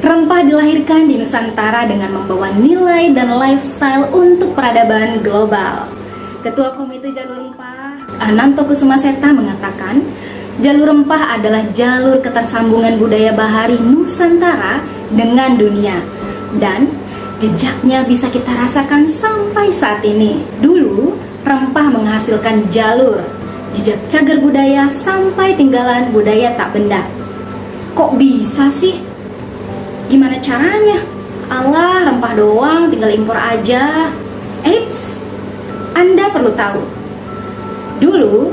Rempah dilahirkan di Nusantara dengan membawa nilai dan lifestyle untuk peradaban global. Ketua Komite Jalur Rempah, Ananto Kusuma Seta mengatakan, jalur rempah adalah jalur ketersambungan budaya bahari Nusantara dengan dunia. Dan jejaknya bisa kita rasakan sampai saat ini. Dulu, rempah menghasilkan jalur, jejak cagar budaya sampai tinggalan budaya tak benda. Kok bisa sih? Gimana caranya? Alah, rempah doang, tinggal impor aja. Eits, Anda perlu tahu. Dulu,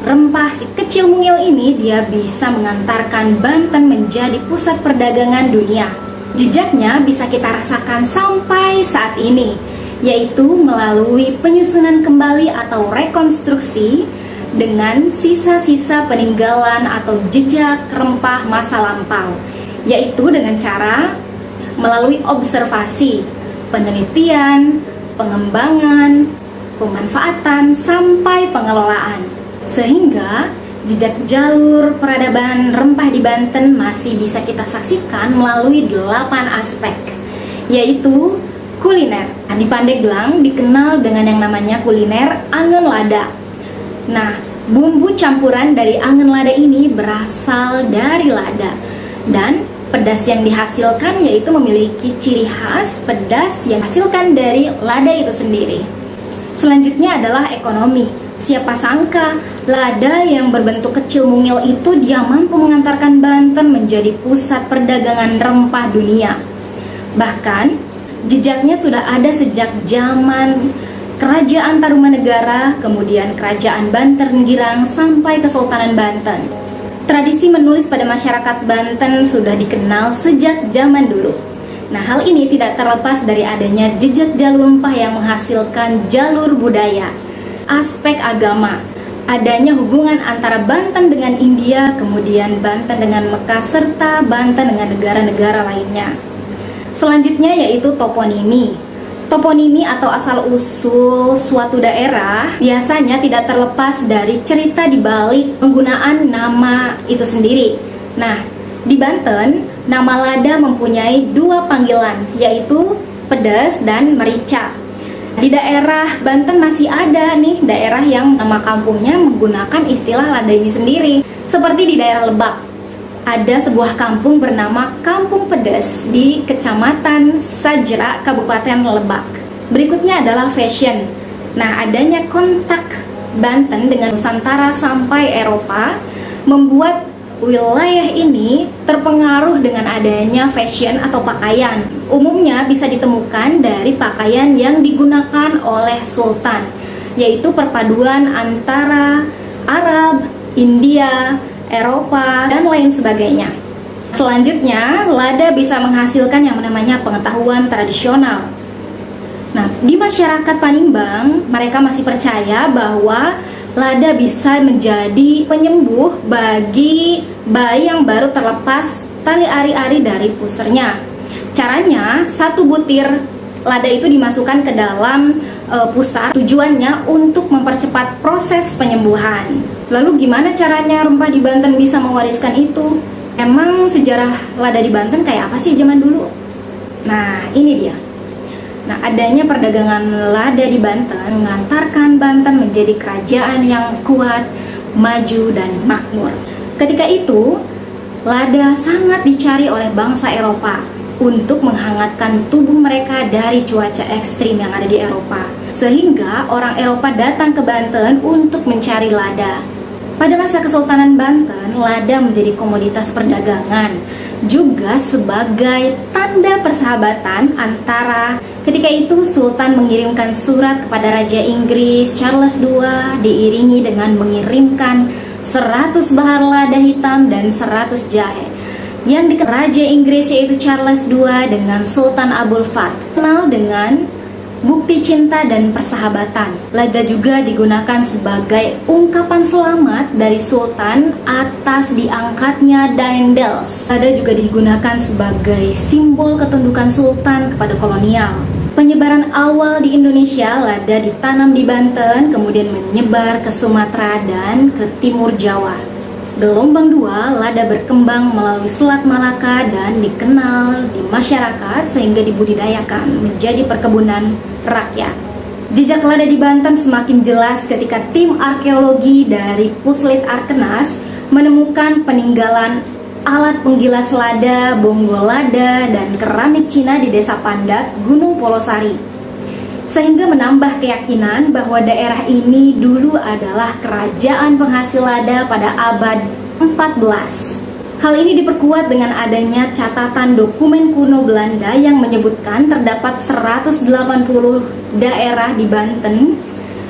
rempah si kecil mungil ini dia bisa mengantarkan Banten menjadi pusat perdagangan dunia. Jejaknya bisa kita rasakan sampai saat ini, yaitu melalui penyusunan kembali atau rekonstruksi dengan sisa-sisa peninggalan atau jejak rempah masa lampau, yaitu dengan cara melalui observasi, penelitian, pengembangan, pemanfaatan, sampai pengelolaan. Sehingga jejak jalur peradaban rempah di Banten masih bisa kita saksikan melalui 8 aspek, yaitu kuliner. Di Pandeglang dikenal dengan yang namanya kuliner angen lada. Nah, bumbu campuran dari angen lada ini berasal dari lada. Dan pedas yang dihasilkan yaitu memiliki ciri khas pedas yang dihasilkan dari lada itu sendiri. Selanjutnya adalah ekonomi. Siapa sangka lada yang berbentuk kecil mungil itu dia mampu mengantarkan Banten menjadi pusat perdagangan rempah dunia. Bahkan jejaknya sudah ada sejak zaman Kerajaan Tarumanegara, kemudian Kerajaan Banten Girang sampai Kesultanan Banten. Tradisi menulis pada masyarakat Banten sudah dikenal sejak zaman dulu. Nah, hal ini tidak terlepas dari adanya jejak jalur rempah yang menghasilkan jalur budaya, aspek agama, adanya hubungan antara Banten dengan India, kemudian Banten dengan Mekah, serta Banten dengan negara-negara lainnya. Selanjutnya yaitu toponimi. Toponimi atau asal-usul suatu daerah biasanya tidak terlepas dari cerita di balik penggunaan nama itu sendiri. Nah, di Banten, nama lada mempunyai 2 panggilan, yaitu pedas dan merica. Di daerah Banten masih ada nih daerah yang nama kampungnya menggunakan istilah lada ini sendiri. Seperti di daerah Lebak, ada sebuah kampung bernama Kampung Pedas di Kecamatan Sajra, Kabupaten Lebak. Berikutnya adalah fashion. Nah, adanya kontak Banten dengan Nusantara sampai Eropa membuat wilayah ini terpengaruh dengan adanya fashion atau pakaian. Umumnya bisa ditemukan dari pakaian yang digunakan oleh Sultan, yaitu perpaduan antara Arab, India, Eropa, dan lain sebagainya. Selanjutnya, lada bisa menghasilkan yang namanya pengetahuan tradisional. Nah, di masyarakat Panimbang, mereka masih percaya bahwa lada bisa menjadi penyembuh bagi bayi yang baru terlepas tali ari-ari dari pusernya. Caranya, 1 butir lada itu dimasukkan ke dalam pusar, tujuannya untuk mempercepat proses penyembuhan. Lalu gimana caranya rempah di Banten bisa mewariskan itu? Emang sejarah lada di Banten kayak apa sih zaman dulu? Nah, ini dia. Nah, adanya perdagangan lada di Banten mengantarkan Banten menjadi kerajaan yang kuat, maju, dan makmur. Ketika itu, lada sangat dicari oleh bangsa Eropa untuk menghangatkan tubuh mereka dari cuaca ekstrim yang ada di Eropa. Sehingga orang Eropa datang ke Banten untuk mencari lada. Pada masa Kesultanan Banten, lada menjadi komoditas perdagangan, juga sebagai tanda persahabatan antara. Ketika itu Sultan mengirimkan surat kepada Raja Inggris Charles II diiringi dengan mengirimkan 100 bahar lada hitam dan 100 jahe. Yang dikenal Raja Inggris yaitu Charles II dengan Sultan Abul Fath kenal dengan bukti cinta dan persahabatan. Lada juga digunakan sebagai ungkapan selamat dari Sultan atas diangkatnya Daendels. Lada juga digunakan sebagai simbol ketundukan Sultan kepada kolonial. Penyebaran awal di Indonesia, lada ditanam di Banten, kemudian menyebar ke Sumatera dan ke timur Jawa. Gelombang 2, lada berkembang melalui Selat Malaka dan dikenal di masyarakat sehingga dibudidayakan menjadi perkebunan rakyat. Jejak lada di Banten semakin jelas ketika tim arkeologi dari Puslit Arkenas menemukan peninggalan alat penggilas lada, bonggol lada, dan keramik Cina di Desa Pandak, Gunung Polosari, sehingga menambah keyakinan bahwa daerah ini dulu adalah kerajaan penghasil lada pada abad 14. Hal ini diperkuat dengan adanya catatan dokumen kuno Belanda yang menyebutkan terdapat 180 daerah di Banten,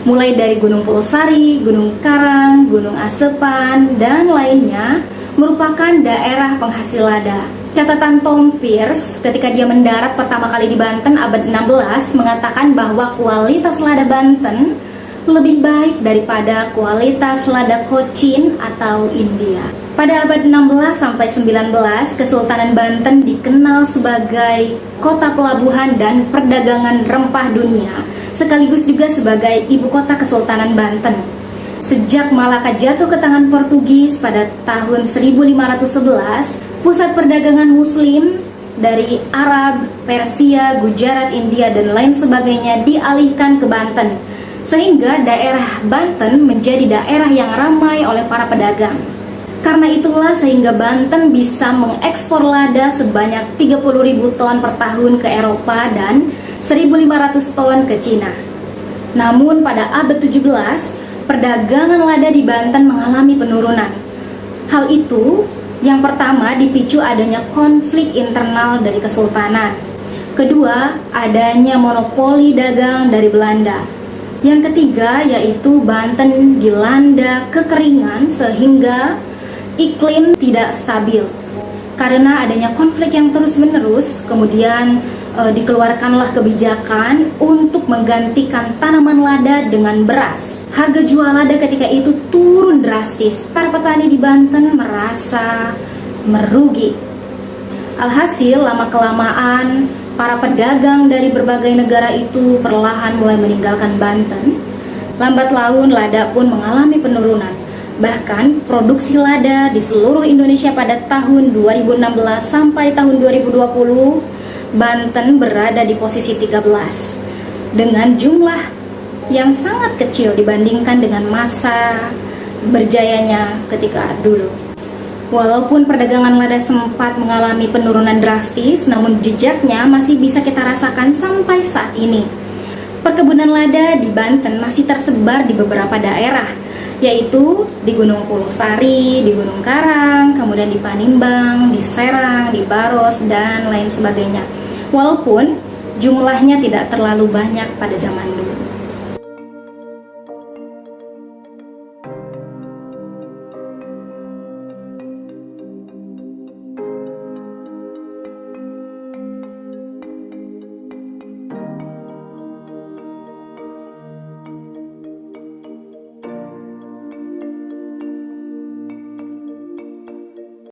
mulai dari Gunung Polosari, Gunung Karang, Gunung Asepan, dan lainnya merupakan daerah penghasil lada. Catatan Tom Pierce ketika dia mendarat pertama kali di Banten abad 16 mengatakan bahwa kualitas lada Banten lebih baik daripada kualitas lada Cochin atau India. Pada abad 16 sampai 19, Kesultanan Banten dikenal sebagai kota pelabuhan dan perdagangan rempah dunia, sekaligus juga sebagai ibu kota Kesultanan Banten. Sejak Malaka jatuh ke tangan Portugis pada tahun 1511, pusat perdagangan Muslim dari Arab, Persia, Gujarat, India, dan lain sebagainya dialihkan ke Banten, sehingga daerah Banten menjadi daerah yang ramai oleh para pedagang. Karena itulah sehingga Banten bisa mengekspor lada sebanyak 30.000 ton per tahun ke Eropa dan 1.500 ton ke Cina. Namun pada abad 17, perdagangan lada di Banten mengalami penurunan. Hal itu yang pertama dipicu adanya konflik internal dari kesultanan. Kedua, adanya monopoli dagang dari Belanda. Yang ketiga yaitu Banten dilanda kekeringan sehingga iklim tidak stabil. Karena adanya konflik yang terus-menerus, kemudian dikeluarkanlah kebijakan untuk menggantikan tanaman lada dengan beras. Harga jual lada ketika itu turun drastis. Para petani di Banten merasa merugi. Alhasil, lama-kelamaan para pedagang dari berbagai negara itu perlahan mulai meninggalkan Banten. Lambat laun lada pun mengalami penurunan. Bahkan produksi lada di seluruh Indonesia pada tahun 2016 sampai tahun 2020, Banten berada di posisi 13 dengan jumlah yang sangat kecil dibandingkan dengan masa berjayanya ketika dulu. Walaupun perdagangan lada sempat mengalami penurunan drastis, namun jejaknya masih bisa kita rasakan sampai saat ini. Perkebunan lada di Banten masih tersebar di beberapa daerah, yaitu di Gunung Polosari, di Gunung Karang, kemudian di Panimbang, di Serang, di Baros, dan lain sebagainya. Walaupun jumlahnya tidak terlalu banyak pada zaman dulu.